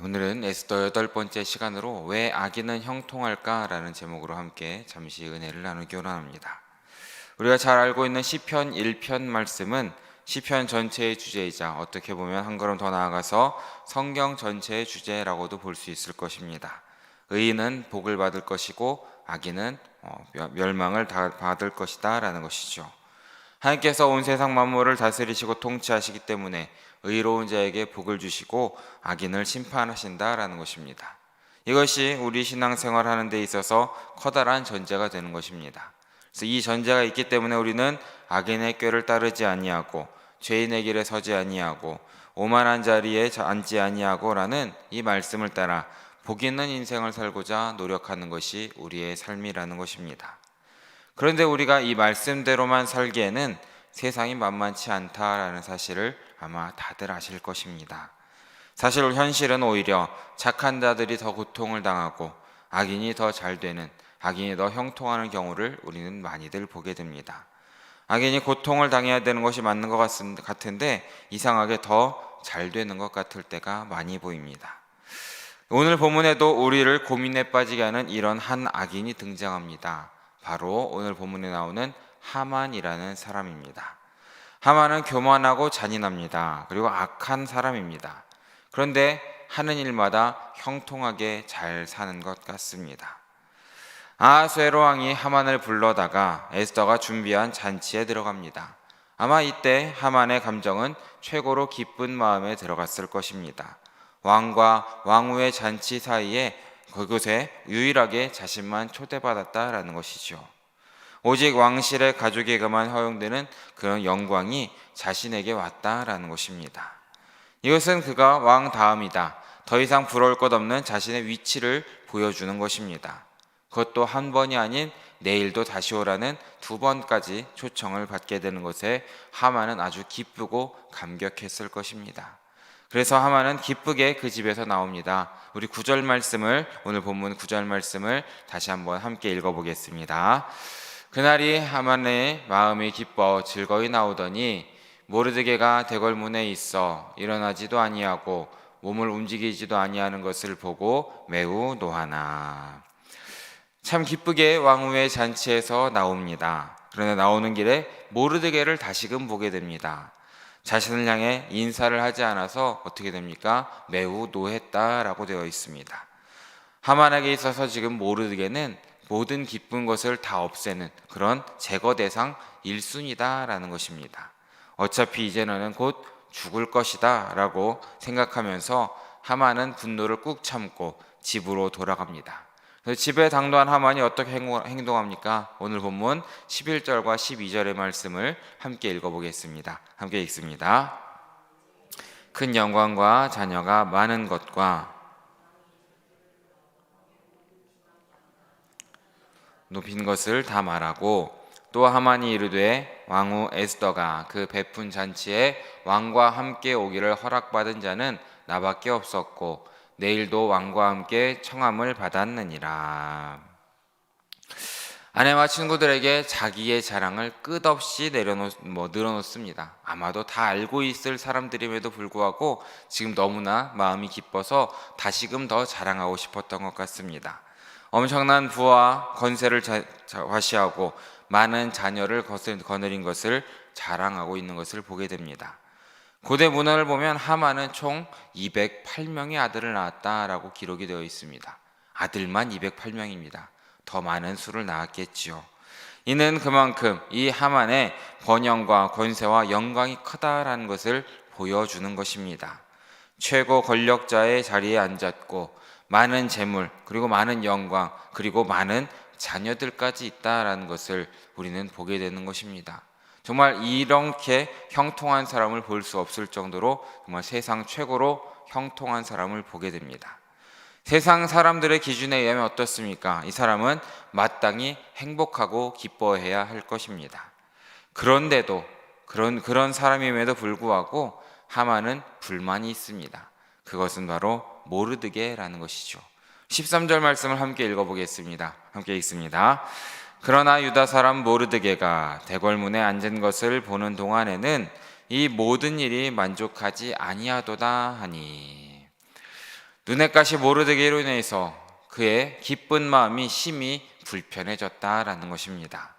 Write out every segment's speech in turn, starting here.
오늘은 에스더 8번째 시간으로 왜 악인은 형통할까라는 제목으로 함께 잠시 은혜를 나누기 원합니다. 우리가 잘 알고 있는 시편 1편 말씀은 시편 전체의 주제이자 어떻게 보면 한 걸음 더 나아가서 성경 전체의 주제라고도 볼 수 있을 것입니다. 의인은 복을 받을 것이고 악인은 멸망을 받을 것이다 라는 것이죠. 하나님께서 온 세상 만물을 다스리시고 통치하시기 때문에 의로운 자에게 복을 주시고 악인을 심판하신다라는 것입니다. 이것이 우리 신앙생활 하는 데 있어서 커다란 전제가 되는 것입니다. 그래서 이 전제가 있기 때문에 우리는 악인의 꾀를 따르지 아니하고 죄인의 길에 서지 아니하고 오만한 자리에 앉지 아니하고라는 이 말씀을 따라 복 있는 인생을 살고자 노력하는 것이 우리의 삶이라는 것입니다. 그런데 우리가 이 말씀대로만 살기에는 세상이 만만치 않다라는 사실을 아마 다들 아실 것입니다. 사실 현실은 오히려 착한 자들이 더 고통을 당하고 악인이 더 잘 되는, 악인이 더 형통하는 경우를 우리는 많이들 보게 됩니다. 악인이 고통을 당해야 되는 것이 맞는 것 같은데 이상하게 더 잘 되는 것 같을 때가 많이 보입니다. 오늘 본문에도 우리를 고민에 빠지게 하는 이런 한 악인이 등장합니다. 바로 오늘 본문에 나오는 하만이라는 사람입니다. 하만은 교만하고 잔인합니다. 그리고 악한 사람입니다. 그런데 하는 일마다 형통하게 잘 사는 것 같습니다. 아하수에로 왕이 하만을 불러다가 에스더가 준비한 잔치에 들어갑니다. 아마 이때 하만의 감정은 최고로 기쁜 마음에 들어갔을 것입니다. 왕과 왕후의 잔치 사이에 그곳에 유일하게 자신만 초대받았다라는 것이죠. 오직 왕실의 가족에게만 허용되는 그런 영광이 자신에게 왔다라는 것입니다. 이것은 그가 왕 다음이다, 더 이상 부러울 것 없는 자신의 위치를 보여주는 것입니다. 그것도 한 번이 아닌 내일도 다시 오라는 2번까지 초청을 받게 되는 것에 하만은 아주 기쁘고 감격했을 것입니다. 그래서 하만은 기쁘게 그 집에서 나옵니다. 우리 9절 말씀을, 오늘 본문 9절 말씀을 다시 한번 함께 읽어보겠습니다. 그날이 하만의 마음이 기뻐 즐거이 나오더니 모르드게가 대궐문에 있어 일어나지도 아니하고 몸을 움직이지도 아니하는 것을 보고 매우 노하나. 참 기쁘게 왕후의 잔치에서 나옵니다. 그러나 나오는 길에 모르드게를 다시금 보게 됩니다. 자신을 향해 인사를 하지 않아서 어떻게 됩니까? 매우 노했다라고 되어 있습니다. 하만에게 있어서 지금 모르드게는 모든 기쁜 것을 다 없애는 그런 제거 대상 1순위다라는 것입니다. 어차피 이제 너는 곧 죽을 것이다 라고 생각하면서 하만은 분노를 꾹 참고 집으로 돌아갑니다. 집에 당도한 하만이 어떻게 행동합니까? 오늘 본문 11절과 12절의 말씀을 함께 읽어보겠습니다. 함께 읽습니다. 큰 영광과 자녀가 많은 것과 높인 것을 다 말하고, 또 하만이 이르되 왕후 에스더가 그 베푼 잔치에 왕과 함께 오기를 허락받은 자는 나밖에 없었고 내일도 왕과 함께 청함을 받았느니라. 아내와 친구들에게 자기의 자랑을 끝없이 늘어놓습니다. 아마도 다 알고 있을 사람들임에도 불구하고 지금 너무나 마음이 기뻐서 다시금 더 자랑하고 싶었던 것 같습니다. 엄청난 부와 건세를 과시하고 많은 자녀를 거느린 것을 자랑하고 있는 것을 보게 됩니다. 고대 문헌을 보면 하만은 총 208명의 아들을 낳았다라고 기록이 되어 있습니다. 아들만 208명입니다. 더 많은 수를 낳았겠지요. 이는 그만큼 이 하만의 번영과 권세와 영광이 크다라는 것을 보여주는 것입니다. 최고 권력자의 자리에 앉았고 많은 재물, 그리고 많은 영광, 그리고 많은 자녀들까지 있다라는 것을 우리는 보게 되는 것입니다. 정말 이렇게 형통한 사람을 볼 수 없을 정도로 정말 세상 최고로 형통한 사람을 보게 됩니다. 세상 사람들의 기준에 의하면 어떻습니까? 이 사람은 마땅히 행복하고 기뻐해야 할 것입니다. 그런데도 그런 사람임에도 불구하고 하만은 불만이 있습니다. 그것은 바로 모르드게라는 것이죠. 13절 말씀을 함께 읽어보겠습니다. 함께 읽습니다. 그러나 유다 사람 모르드게가 대궐문에 앉은 것을 보는 동안에는 이 모든 일이 만족하지 아니하도다 하니. 눈엣가시 모르드게로 인해서 그의 기쁜 마음이 심히 불편해졌다라는 것입니다.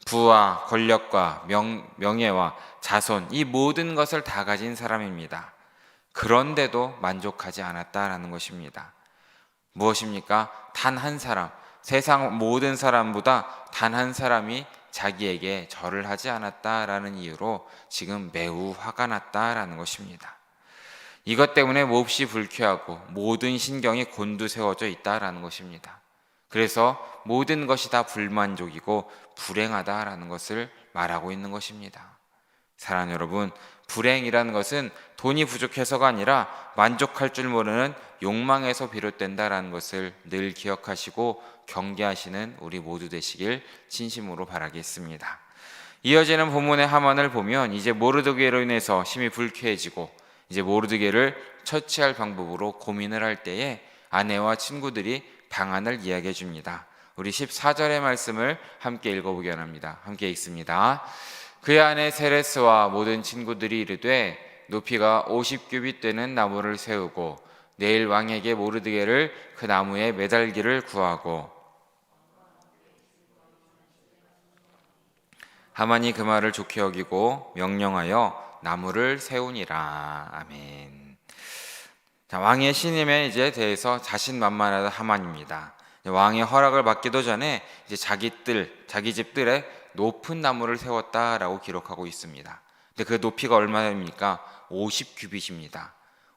부와 권력과 명예와 자손, 이 모든 것을 다 가진 사람입니다. 그런데도 만족하지 않았다라는 것입니다. 무엇입니까? 단 한 사람, 세상 모든 사람보다 단 한 사람이 자기에게 절을 하지 않았다라는 이유로 지금 매우 화가 났다라는 것입니다. 이것 때문에 몹시 불쾌하고 모든 신경이 곤두세워져 있다라는 것입니다. 그래서 모든 것이 다 불만족이고 불행하다라는 것을 말하고 있는 것입니다. 사랑하는 여러분, 불행이라는 것은 돈이 부족해서가 아니라 만족할 줄 모르는 욕망에서 비롯된다라는 것을 늘 기억하시고 경계하시는 우리 모두 되시길 진심으로 바라겠습니다. 이어지는 본문의 하만을 보면 이제 모르드게로 인해서 심히 불쾌해지고 이제 모르드게를 처치할 방법으로 고민을 할 때에 아내와 친구들이 방안을 이야기해 줍니다. 우리 14절의 말씀을 함께 읽어보기 원합니다. 함께 읽습니다. 그의 아내 세레스와 모든 친구들이 이르되 높이가 50규빗 되는 나무를 세우고 내일 왕에게 모르드게를 그 나무에 매달기를 구하고, 하만이 그 말을 좋게 여기고 명령하여 나무를 세우니라. 아멘. 자, 왕의 신임에 이제 대해서 자신만만하다 하만입니다. 왕의 허락을 받기도 전에 이제 자기 집들에 높은 나무를 세웠다라고 기록하고 있습니다. 근데 그 높이가 얼마입니까? 50규빗입니다.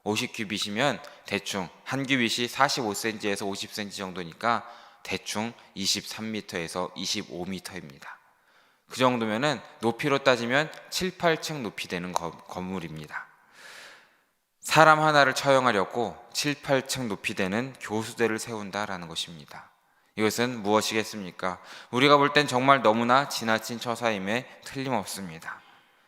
50규빗이면 대충 한 규빗이 45cm에서 50cm 정도니까 대충 23m에서 25m입니다. 그 정도면은 높이로 따지면 7, 8층 높이 되는 건물입니다. 사람 하나를 처형하려고 7, 8층 높이 되는 교수대를 세운다라는 것입니다. 이것은 무엇이겠습니까? 우리가 볼 땐 정말 너무나 지나친 처사임에 틀림없습니다.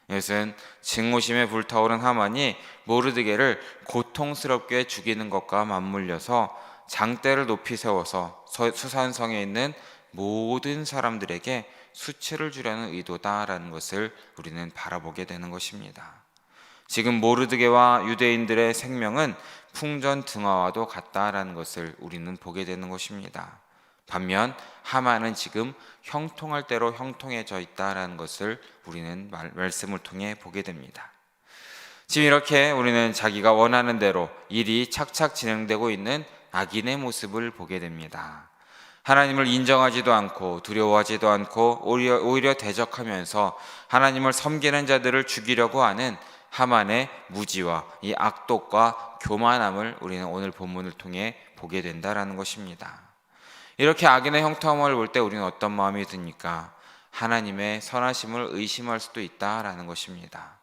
이것은 증오심에 불타오른 하만이 모르드게를 고통스럽게 죽이는 것과 맞물려서 장대를 높이 세워서 수산성에 있는 모든 사람들에게 수치를 주려는 의도다라는 것을 우리는 바라보게 되는 것입니다. 지금 모르드게와 유대인들의 생명은 풍전등화와도 같다라는 것을 우리는 보게 되는 것입니다. 반면 하만은 지금 형통할 대로 형통해져 있다라는 것을 우리는 말씀을 통해 보게 됩니다. 지금 이렇게 우리는 자기가 원하는 대로 일이 착착 진행되고 있는 악인의 모습을 보게 됩니다. 하나님을 인정하지도 않고 두려워하지도 않고 오히려 대적하면서 하나님을 섬기는 자들을 죽이려고 하는 하만의 무지와 이 악독과 교만함을 우리는 오늘 본문을 통해 보게 된다라는 것입니다. 이렇게 악인의 형통함을 볼 때 우리는 어떤 마음이 듭니까? 하나님의 선하심을 의심할 수도 있다라는 것입니다.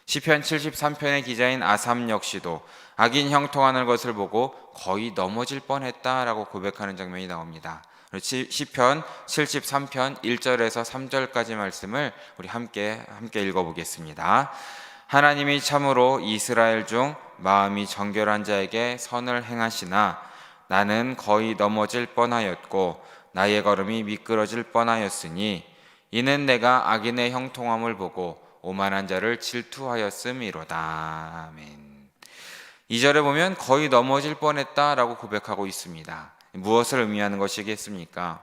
시편 73편의 기자인 아삽 역시도 악인 형통하는 것을 보고 거의 넘어질 뻔했다라고 고백하는 장면이 나옵니다. 시편 73편 1절에서 3절까지 말씀을 우리 함께 읽어보겠습니다. 하나님이 참으로 이스라엘 중 마음이 정결한 자에게 선을 행하시나 나는 거의 넘어질 뻔하였고 나의 걸음이 미끄러질 뻔하였으니 이는 내가 악인의 형통함을 보고 오만한 자를 질투하였음이로다. 아멘. 2절에 보면 거의 넘어질 뻔했다라고 고백하고 있습니다. 무엇을 의미하는 것이겠습니까?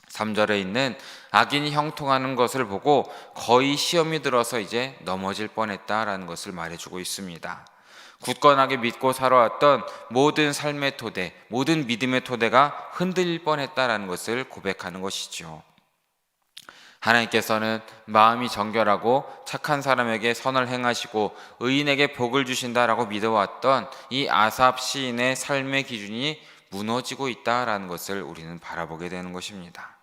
3절에 있는 악인이 형통하는 것을 보고 거의 시험이 들어서 이제 넘어질 뻔했다라는 것을 말해주고 있습니다. 굳건하게 믿고 살아왔던 모든 삶의 토대, 모든 믿음의 토대가 흔들릴 뻔했다라는 것을 고백하는 것이죠. 하나님께서는 마음이 정결하고 착한 사람에게 선을 행하시고 의인에게 복을 주신다라고 믿어왔던 이 아삽 시인의 삶의 기준이 무너지고 있다라는 것을 우리는 바라보게 되는 것입니다.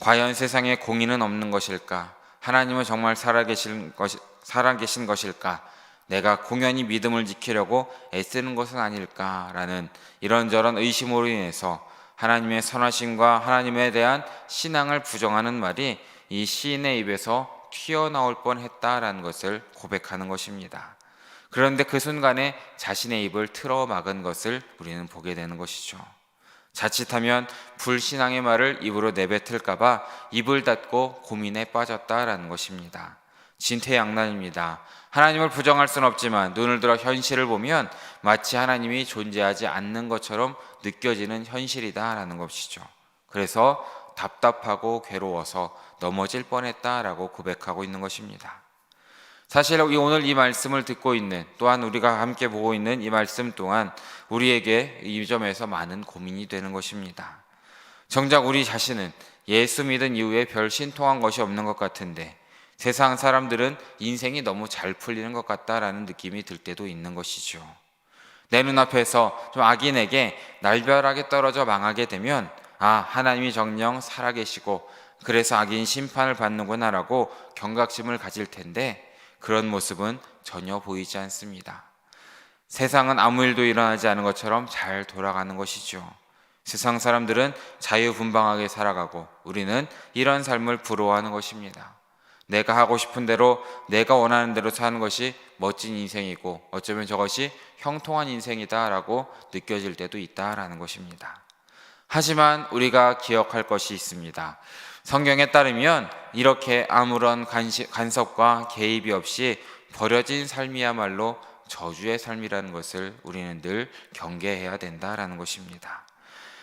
과연 세상에 공의는 없는 것일까? 하나님은 정말 살아계신 것일까? 내가 공연히 믿음을 지키려고 애쓰는 것은 아닐까라는 이런저런 의심으로 인해서 하나님의 선하심과 하나님에 대한 신앙을 부정하는 말이 이 시인의 입에서 튀어나올 뻔했다라는 것을 고백하는 것입니다. 그런데 그 순간에 자신의 입을 틀어막은 것을 우리는 보게 되는 것이죠. 자칫하면 불신앙의 말을 입으로 내뱉을까봐 입을 닫고 고민에 빠졌다라는 것입니다. 진퇴양난입니다. 하나님을 부정할 수는 없지만 눈을 들어 현실을 보면 마치 하나님이 존재하지 않는 것처럼 느껴지는 현실이다라는 것이죠. 그래서 답답하고 괴로워서 넘어질 뻔했다라고 고백하고 있는 것입니다. 사실 오늘 이 말씀을 듣고 있는, 또한 우리가 함께 보고 있는 이 말씀 또한 우리에게 이 점에서 많은 고민이 되는 것입니다. 정작 우리 자신은 예수 믿은 이후에 별 신통한 것이 없는 것 같은데 세상 사람들은 인생이 너무 잘 풀리는 것 같다라는 느낌이 들 때도 있는 것이죠. 내 눈앞에서 좀 악인에게 날벼락에 떨어져 망하게 되면 하나님이 정녕 살아계시고 그래서 악인 심판을 받는구나라고 경각심을 가질 텐데 그런 모습은 전혀 보이지 않습니다. 세상은 아무 일도 일어나지 않은 것처럼 잘 돌아가는 것이죠. 세상 사람들은 자유분방하게 살아가고 우리는 이런 삶을 부러워하는 것입니다. 내가 하고 싶은 대로, 내가 원하는 대로 사는 것이 멋진 인생이고 어쩌면 저것이 형통한 인생이다라고 느껴질 때도 있다라는 것입니다. 하지만 우리가 기억할 것이 있습니다. 성경에 따르면 이렇게 아무런 간섭과 개입이 없이 버려진 삶이야말로 저주의 삶이라는 것을 우리는 늘 경계해야 된다라는 것입니다.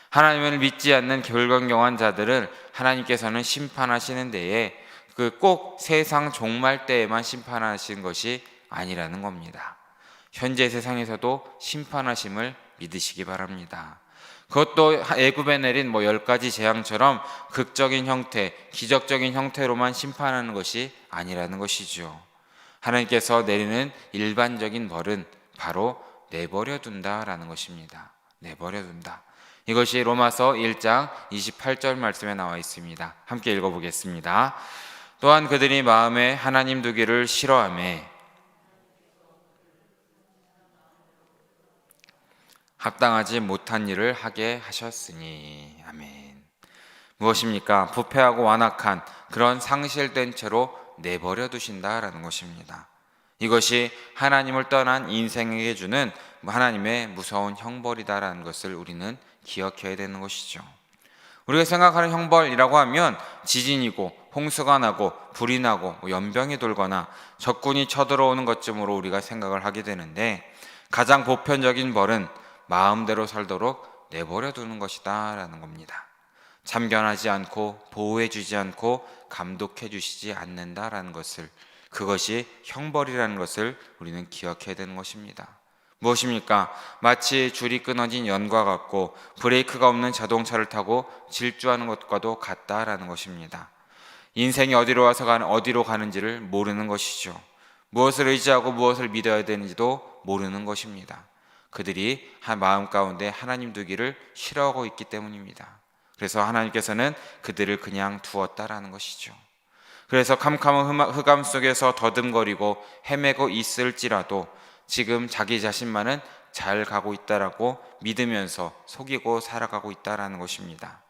하나님을 믿지 않는 불경건한 자들을 하나님께서는 심판하시는 데에 꼭 세상 종말 때에만 심판하시는 것이 아니라는 겁니다. 현재 세상에서도 심판하심을 믿으시기 바랍니다. 그것도 애굽에 내린 10가지 재앙처럼 극적인 형태, 기적적인 형태로만 심판하는 것이 아니라는 것이죠. 하나님께서 내리는 일반적인 벌은 바로 내버려 둔다라는 것입니다. 내버려 둔다. 이것이 로마서 1장 28절 말씀에 나와 있습니다. 함께 읽어보겠습니다. 또한 그들이 마음에 하나님 두기를 싫어하며 합당하지 못한 일을 하게 하셨으니. 아멘. 무엇입니까? 부패하고 완악한 그런 상실된 채로 내버려 두신다라는 것입니다. 이것이 하나님을 떠난 인생에게 주는 하나님의 무서운 형벌이다라는 것을 우리는 기억해야 되는 것이죠. 우리가 생각하는 형벌이라고 하면 지진이고 홍수가 나고 불이 나고 연병이 돌거나 적군이 쳐들어오는 것쯤으로 우리가 생각을 하게 되는데 가장 보편적인 벌은 마음대로 살도록 내버려 두는 것이다 라는 겁니다. 참견하지 않고 보호해 주지 않고 감독해 주시지 않는다라는 것을, 그것이 형벌이라는 것을 우리는 기억해야 되는 것입니다. 무엇입니까? 마치 줄이 끊어진 연과 같고 브레이크가 없는 자동차를 타고 질주하는 것과도 같다라는 것입니다. 인생이 어디로 가는지를 모르는 것이죠. 무엇을 의지하고 무엇을 믿어야 되는지도 모르는 것입니다. 그들이 마음 가운데 하나님 두기를 싫어하고 있기 때문입니다. 그래서 하나님께서는 그들을 그냥 두었다라는 것이죠. 그래서 캄캄한 흑암 속에서 더듬거리고 헤매고 있을지라도 지금 자기 자신만은 잘 가고 있다라고 믿으면서 속이고 살아가고 있다라는 것입니다.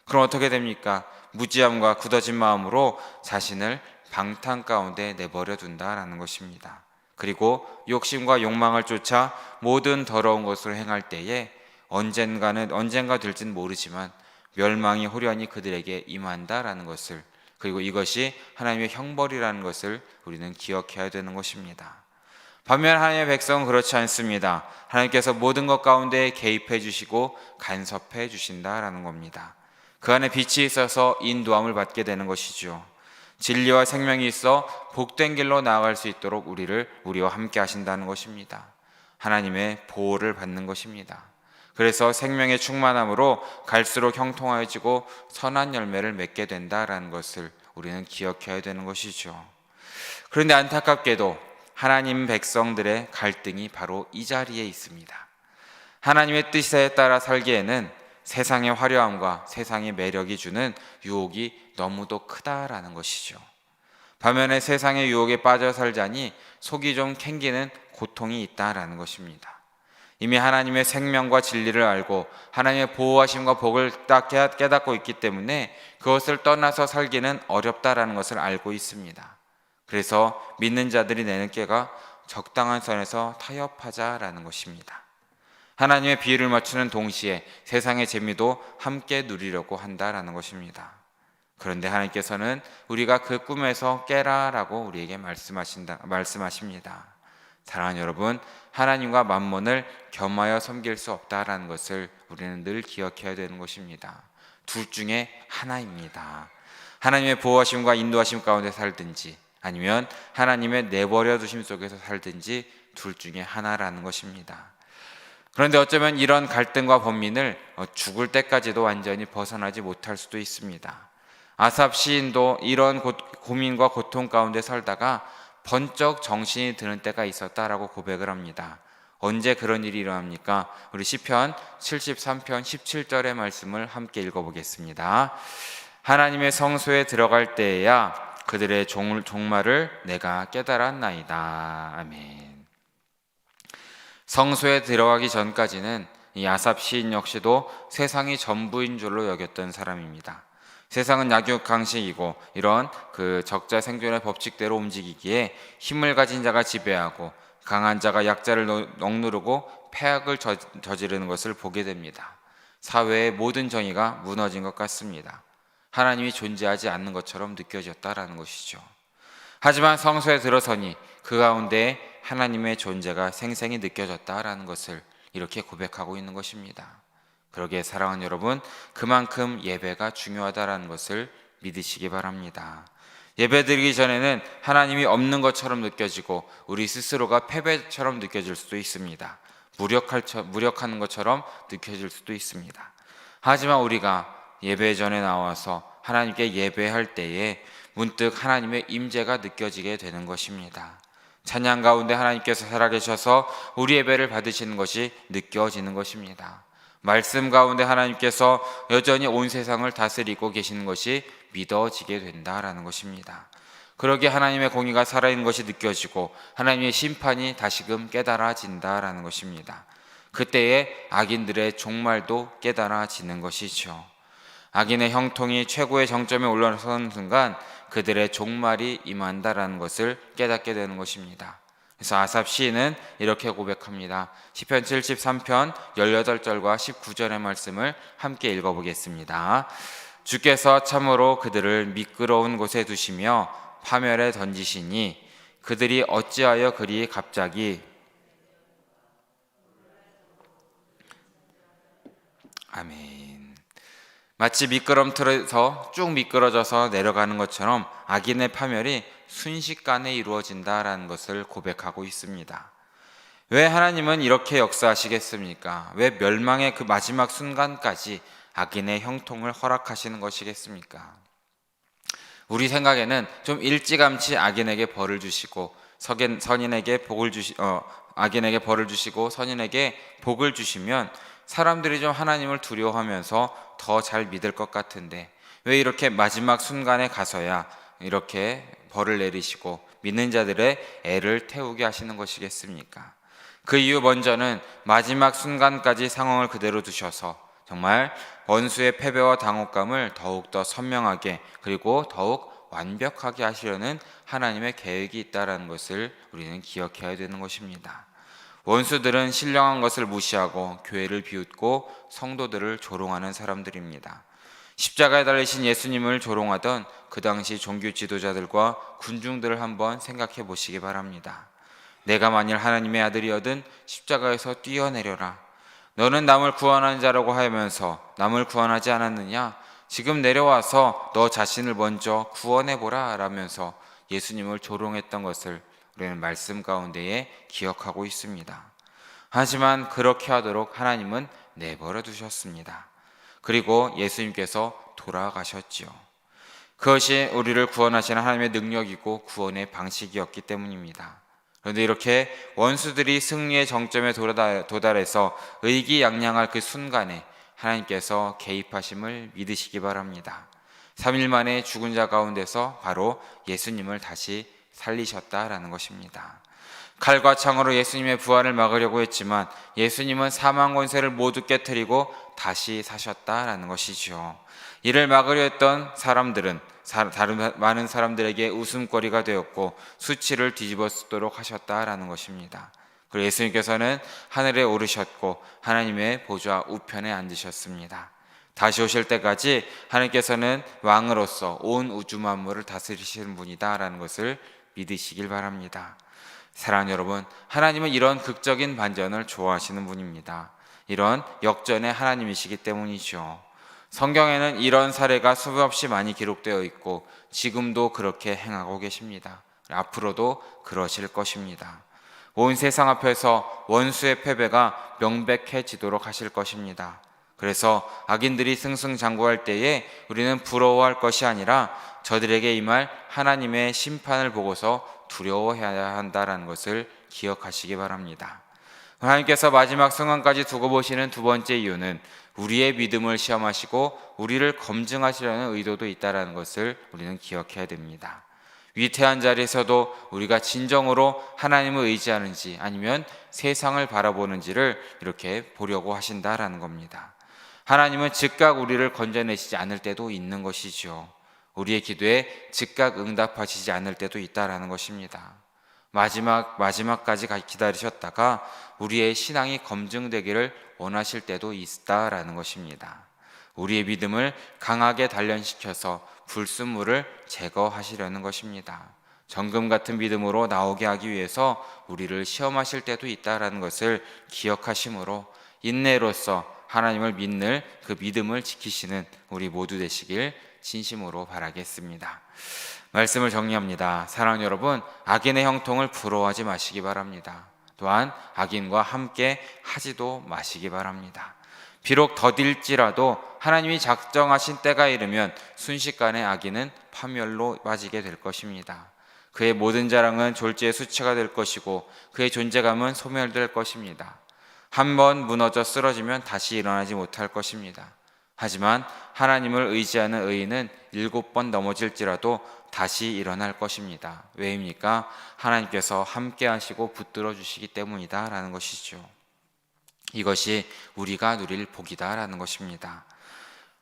그럼 어떻게 됩니까? 무지함과 굳어진 마음으로 자신을 방탕 가운데 내버려 둔다라는 것입니다. 그리고 욕심과 욕망을 쫓아 모든 더러운 것을 행할 때에 언젠가 될지는 모르지만 멸망이 호련히 그들에게 임한다라는 것을, 그리고 이것이 하나님의 형벌이라는 것을 우리는 기억해야 되는 것입니다. 반면 하나님의 백성은 그렇지 않습니다. 하나님께서 모든 것 가운데 개입해 주시고 간섭해 주신다라는 겁니다. 그 안에 빛이 있어서 인도함을 받게 되는 것이죠. 진리와 생명이 있어 복된 길로 나아갈 수 있도록 우리와 함께 하신다는 것입니다. 하나님의 보호를 받는 것입니다. 그래서 생명의 충만함으로 갈수록 형통하여지고 선한 열매를 맺게 된다라는 것을 우리는 기억해야 되는 것이죠. 그런데 안타깝게도 하나님 백성들의 갈등이 바로 이 자리에 있습니다. 하나님의 뜻에 따라 살기에는 세상의 화려함과 세상의 매력이 주는 유혹이 너무도 크다라는 것이죠. 반면에 세상의 유혹에 빠져 살자니 속이 좀 캥기는 고통이 있다라는 것입니다. 이미 하나님의 생명과 진리를 알고 하나님의 보호하심과 복을 딱 깨닫고 있기 때문에 그것을 떠나서 살기는 어렵다라는 것을 알고 있습니다. 그래서 믿는 자들이 내는 꾀가 적당한 선에서 타협하자라는 것입니다. 하나님의 비유를 맞추는 동시에 세상의 재미도 함께 누리려고 한다라는 것입니다. 그런데 하나님께서는 우리가 그 꿈에서 깨라라고 우리에게 말씀하십니다. 사랑하는 여러분, 하나님과 만몬을 겸하여 섬길 수 없다라는 것을 우리는 늘 기억해야 되는 것입니다. 둘 중에 하나입니다. 하나님의 보호하심과 인도하심 가운데 살든지 아니면 하나님의 내버려 두심 속에서 살든지 둘 중에 하나라는 것입니다. 그런데 어쩌면 이런 갈등과 번민을 죽을 때까지도 완전히 벗어나지 못할 수도 있습니다. 아삽 시인도 이런 고민과 고통 가운데 살다가 번쩍 정신이 드는 때가 있었다라고 고백을 합니다. 언제 그런 일이 일어납니까? 우리 시편 73편 17절의 말씀을 함께 읽어보겠습니다. 하나님의 성소에 들어갈 때에야 그들의 종말을 내가 깨달았나이다. 아멘. 성소에 들어가기 전까지는 이 아삽 시인 역시도 세상이 전부인 줄로 여겼던 사람입니다. 세상은 약육강식이고 이런 적자 생존의 법칙대로 움직이기에 힘을 가진 자가 지배하고 강한 자가 약자를 억누르고 폐악을 저지르는 것을 보게 됩니다. 사회의 모든 정의가 무너진 것 같습니다. 하나님이 존재하지 않는 것처럼 느껴졌다라는 것이죠. 하지만 성소에 들어서니 그 가운데 하나님의 존재가 생생히 느껴졌다라는 것을 이렇게 고백하고 있는 것입니다. 그러기에 사랑하는 여러분, 그만큼 예배가 중요하다라는 것을 믿으시기 바랍니다. 예배드리기 전에는 하나님이 없는 것처럼 느껴지고 우리 스스로가 패배처럼 느껴질 수도 있습니다. 무력하는 것처럼 느껴질 수도 있습니다. 하지만 우리가 예배 전에 나와서 하나님께 예배할 때에 문득 하나님의 임재가 느껴지게 되는 것입니다. 찬양 가운데 하나님께서 살아계셔서 우리 예배를 받으시는 것이 느껴지는 것입니다. 말씀 가운데 하나님께서 여전히 온 세상을 다스리고 계시는 것이 믿어지게 된다라는 것입니다. 그러기에 하나님의 공의가 살아있는 것이 느껴지고 하나님의 심판이 다시금 깨달아진다라는 것입니다. 그때에 악인들의 종말도 깨달아지는 것이죠. 악인의 형통이 최고의 정점에 올라서는 순간 그들의 종말이 임한다라는 것을 깨닫게 되는 것입니다. 그래서 아삽 시인은 이렇게 고백합니다. 시편 73편 18절과 19절의 말씀을 함께 읽어보겠습니다. 주께서 참으로 그들을 미끄러운 곳에 두시며 파멸에 던지시니 그들이 어찌하여 그리 갑자기 아멘. 마치 미끄럼틀에서 쭉 미끄러져서 내려가는 것처럼 악인의 파멸이 순식간에 이루어진다라는 것을 고백하고 있습니다. 왜 하나님은 이렇게 역사하시겠습니까? 왜 멸망의 그 마지막 순간까지 악인의 형통을 허락하시는 것이겠습니까? 우리 생각에는 좀 일찌감치 악인에게 벌을 주시고 악인에게 벌을 주시고 선인에게 복을 주시면 사람들이 좀 하나님을 두려워하면서 더 잘 믿을 것 같은데 왜 이렇게 마지막 순간에 가서야 이렇게 벌을 내리시고 믿는 자들의 애를 태우게 하시는 것이겠습니까? 그 이유 먼저는 마지막 순간까지 상황을 그대로 두셔서 정말 원수의 패배와 당혹감을 더욱더 선명하게 그리고 더욱 완벽하게 하시려는 하나님의 계획이 있다는 것을 우리는 기억해야 되는 것입니다. 원수들은 신령한 것을 무시하고 교회를 비웃고 성도들을 조롱하는 사람들입니다. 십자가에 달리신 예수님을 조롱하던 그 당시 종교 지도자들과 군중들을 한번 생각해 보시기 바랍니다. 내가 만일 하나님의 아들이어든 십자가에서 뛰어내려라. 너는 남을 구원하는 자라고 하면서 남을 구원하지 않았느냐? 지금 내려와서 너 자신을 먼저 구원해보라 라면서 예수님을 조롱했던 것을 우리는 말씀 가운데에 기억하고 있습니다. 하지만 그렇게 하도록 하나님은 내버려 두셨습니다. 그리고 예수님께서 돌아가셨지요. 그것이 우리를 구원하시는 하나님의 능력이고 구원의 방식이었기 때문입니다. 그런데 이렇게 원수들이 승리의 정점에 도달해서 의기양양할 그 순간에 하나님께서 개입하심을 믿으시기 바랍니다. 3일 만에 죽은 자 가운데서 바로 예수님을 다시 살리셨다라는 것입니다. 칼과 창으로 예수님의 부활을 막으려고 했지만 예수님은 사망 권세를 모두 깨뜨리고 다시 사셨다라는 것이죠. 이를 막으려 했던 사람들은 다른 많은 사람들에게 웃음거리가 되었고 수치를 뒤집어 쓰도록 하셨다라는 것입니다. 그리고 예수님께서는 하늘에 오르셨고 하나님의 보좌 우편에 앉으셨습니다. 다시 오실 때까지 하나님께서는 왕으로서 온 우주 만물을 다스리시는 분이다라는 것을 믿으시길 바랍니다. 사랑하는 여러분, 하나님은 이런 극적인 반전을 좋아하시는 분입니다. 이런 역전의 하나님이시기 때문이죠. 성경에는 이런 사례가 수없이 많이 기록되어 있고 지금도 그렇게 행하고 계십니다. 앞으로도 그러실 것입니다. 온 세상 앞에서 원수의 패배가 명백해지도록 하실 것입니다. 그래서 악인들이 승승장구할 때에 우리는 부러워할 것이 아니라 저들에게 임할 하나님의 심판을 보고서 두려워해야 한다는 것을 기억하시기 바랍니다. 하나님께서 마지막 순간까지 두고 보시는 두 번째 이유는 우리의 믿음을 시험하시고 우리를 검증하시려는 의도도 있다는 것을 우리는 기억해야 됩니다. 위태한 자리에서도 우리가 진정으로 하나님을 의지하는지 아니면 세상을 바라보는지를 이렇게 보려고 하신다라는 겁니다. 하나님은 즉각 우리를 건져내시지 않을 때도 있는 것이죠. 우리의 기도에 즉각 응답하시지 않을 때도 있다라는 것입니다. 마지막까지 기다리셨다가 우리의 신앙이 검증되기를 원하실 때도 있다라는 것입니다. 우리의 믿음을 강하게 단련시켜서 불순물을 제거하시려는 것입니다. 정금 같은 믿음으로 나오게 하기 위해서 우리를 시험하실 때도 있다라는 것을 기억하심으로 인내로서 하나님을 믿는 그 믿음을 지키시는 우리 모두 되시길 진심으로 바라겠습니다. 말씀을 정리합니다. 사랑하는 여러분, 악인의 형통을 부러워하지 마시기 바랍니다. 또한 악인과 함께 하지도 마시기 바랍니다. 비록 더딜지라도 하나님이 작정하신 때가 이르면 순식간에 악인은 파멸로 빠지게 될 것입니다. 그의 모든 자랑은 졸지의 수치가 될 것이고 그의 존재감은 소멸될 것입니다. 한번 무너져 쓰러지면 다시 일어나지 못할 것입니다. 하지만 하나님을 의지하는 의인은 7번 넘어질지라도 다시 일어날 것입니다. 왜입니까? 하나님께서 함께 하시고 붙들어 주시기 때문이다 라는 것이죠. 이것이 우리가 누릴 복이다라는 것입니다.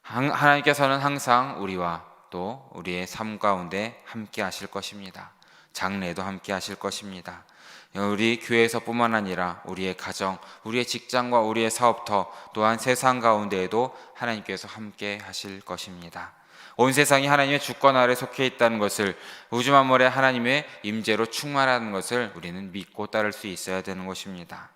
하나님께서는 항상 우리와 또 우리의 삶 가운데 함께 하실 것입니다. 장래에도 함께 하실 것입니다. 우리 교회에서뿐만 아니라 우리의 가정, 우리의 직장과 우리의 사업터 또한 세상 가운데에도 하나님께서 함께 하실 것입니다. 온 세상이 하나님의 주권 아래 속해 있다는 것을, 우주 만물에 하나님의 임재로 충만하는 것을 우리는 믿고 따를 수 있어야 되는 것입니다.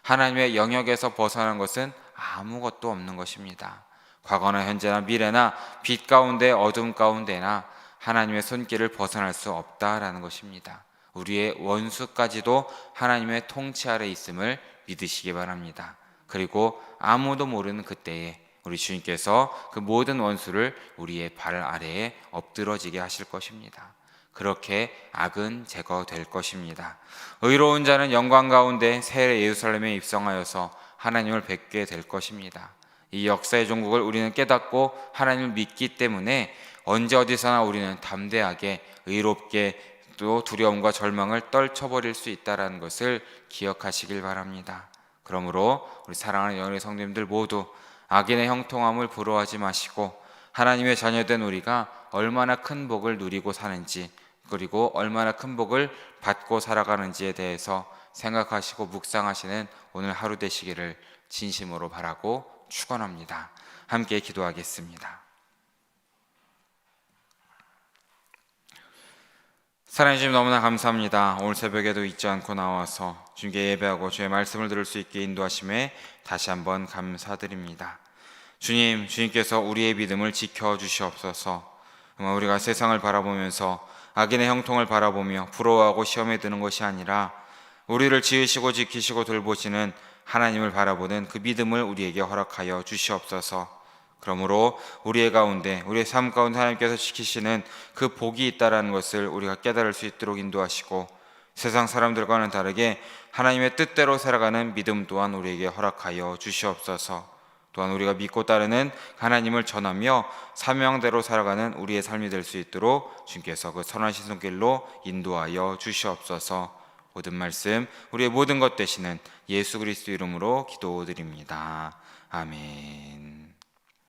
하나님의 영역에서 벗어난 것은 아무것도 없는 것입니다. 과거나 현재나 미래나 빛 가운데 어둠 가운데나 하나님의 손길을 벗어날 수 없다라는 것입니다. 우리의 원수까지도 하나님의 통치 아래 있음을 믿으시기 바랍니다. 그리고 아무도 모르는 그때에 우리 주님께서 그 모든 원수를 우리의 발 아래에 엎드러지게 하실 것입니다. 그렇게 악은 제거될 것입니다. 의로운 자는 영광 가운데 새 예루살렘에 입성하여서 하나님을 뵙게 될 것입니다. 이 역사의 종국을 우리는 깨닫고 하나님을 믿기 때문에 언제 어디서나 우리는 담대하게 의롭게 또 두려움과 절망을 떨쳐버릴 수 있다는 것을 기억하시길 바랍니다. 그러므로 우리 사랑하는 영혼의 성도님들 모두 악인의 형통함을 부러워하지 마시고 하나님의 자녀된 우리가 얼마나 큰 복을 누리고 사는지, 그리고 얼마나 큰 복을 받고 살아가는지에 대해서 생각하시고 묵상하시는 오늘 하루 되시기를 진심으로 바라고 축원합니다. 함께 기도하겠습니다. 사랑해 주님 너무나 감사합니다. 오늘 새벽에도 잊지 않고 나와서 주님께 예배하고 주의 말씀을 들을 수 있게 인도하심에 다시 한번 감사드립니다. 주님께서 우리의 믿음을 지켜주시옵소서. 우리가 세상을 바라보면서 악인의 형통을 바라보며 부러워하고 시험에 드는 것이 아니라 우리를 지으시고 지키시고 돌보시는 하나님을 바라보는 그 믿음을 우리에게 허락하여 주시옵소서. 그러므로 우리의 가운데, 우리의 삶 가운데 하나님께서 지키시는 그 복이 있다는 것을 우리가 깨달을 수 있도록 인도하시고, 세상 사람들과는 다르게 하나님의 뜻대로 살아가는 믿음 또한 우리에게 허락하여 주시옵소서. 또한 우리가 믿고 따르는 하나님을 전하며 사명대로 살아가는 우리의 삶이 될 수 있도록 주님께서 그 선하신 손길로 인도하여 주시옵소서. 모든 말씀, 우리의 모든 것 되시는 예수 그리스도 이름으로 기도드립니다. 아멘.